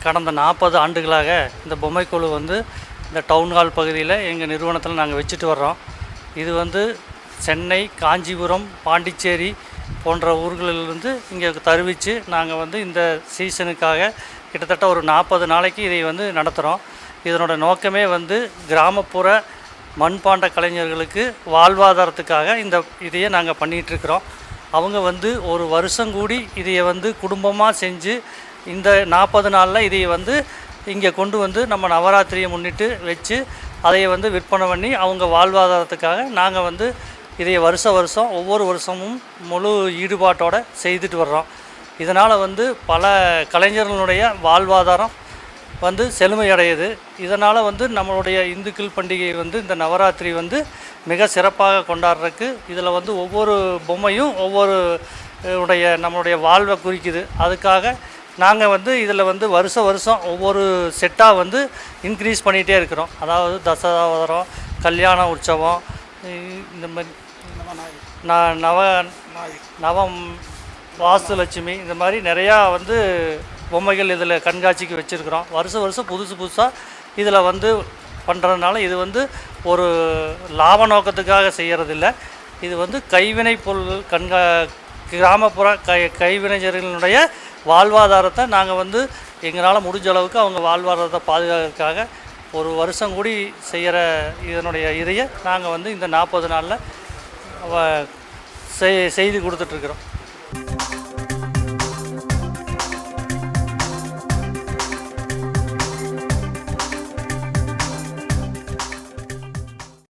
கடந்த 40 ஆண்டுகளாக இந்த பொம்மைக்குழு வந்து இந்த டவுன் ஹால் பகுதியில் எங்கள் நிறுவனத்தில் நாங்கள் வச்சுட்டு வர்றோம். இது வந்து சென்னை, காஞ்சிபுரம், பாண்டிச்சேரி போன்ற ஊர்களிலிருந்து இங்கே தருவித்து நாங்கள் வந்து இந்த சீசனுக்காக கிட்டத்தட்ட ஒரு 40 நாளைக்கு இதை வந்து நடத்துகிறோம். இதனோட நோக்கமே வந்து கிராமப்புற மண்பாண்ட கலைஞர்களுக்கு வாழ்வாதாரத்துக்காக இதையே நாங்கள் பண்ணிகிட்ருக்குறோம். அவங்க வந்து ஒரு வருஷம் கூடி இதையை வந்து குடும்பமாக செஞ்சு இந்த 40 நாளில் இதை வந்து இங்கே கொண்டு வந்து நம்ம நவராத்திரியை முன்னிட்டு வச்சு அதை வந்து விற்பனை பண்ணி அவங்க வாழ்வாதாரத்துக்காக நாங்கள் வந்து இதை வருஷம் ஒவ்வொரு வருஷமும் முழு ஈடுபாட்டோடு செய்துட்டு வர்றோம். இதனால் வந்து பல கலைஞர்களுடைய வாழ்வாதாரம் வந்து செழுமையடையுது. இதனால் வந்து நம்மளுடைய இந்துக்கள் பண்டிகை வந்து இந்த நவராத்திரி வந்து மிக சிறப்பாக கொண்டாடுறதுக்கு இதில் வந்து ஒவ்வொரு பொம்மையும் ஒவ்வொரு நம்மளுடைய வாழ்வை குறிக்குது. அதுக்காக நாங்கள் வந்து இதில் வந்து வருஷம் ஒவ்வொரு செட்டாக வந்து இன்க்ரீஸ் பண்ணிகிட்டே இருக்கிறோம். அதாவது தசாவதாரம், கல்யாண உற்சவம், இந்த மாதிரி நவம் வாஸ்துலட்சுமி, இந்த மாதிரி நிறையா வந்து பொம்மைகள் இதில் கண்காட்சிக்கு வச்சுருக்கிறோம். வருஷம் புதுசாக இதில் வந்து பண்ணுறதுனால இது வந்து ஒரு லாப நோக்கத்துக்காக செய்கிறதில்ல. இது வந்து கைவினை பொருள் கிராமப்புற கைவினைஞர்களுடைய வாழ்வாதாரத்தை நாங்கள் வந்து எங்களால் முடிஞ்ச அளவுக்கு அவங்க வாழ்வாதாரத்தை பாதுகாக்கிறதுக்காக ஒரு வருஷம் கூடி செய்கிற இதையை நாங்கள் வந்து இந்த 40 நாளில் செய்து கொடுத்துட்ருக்குறோம்.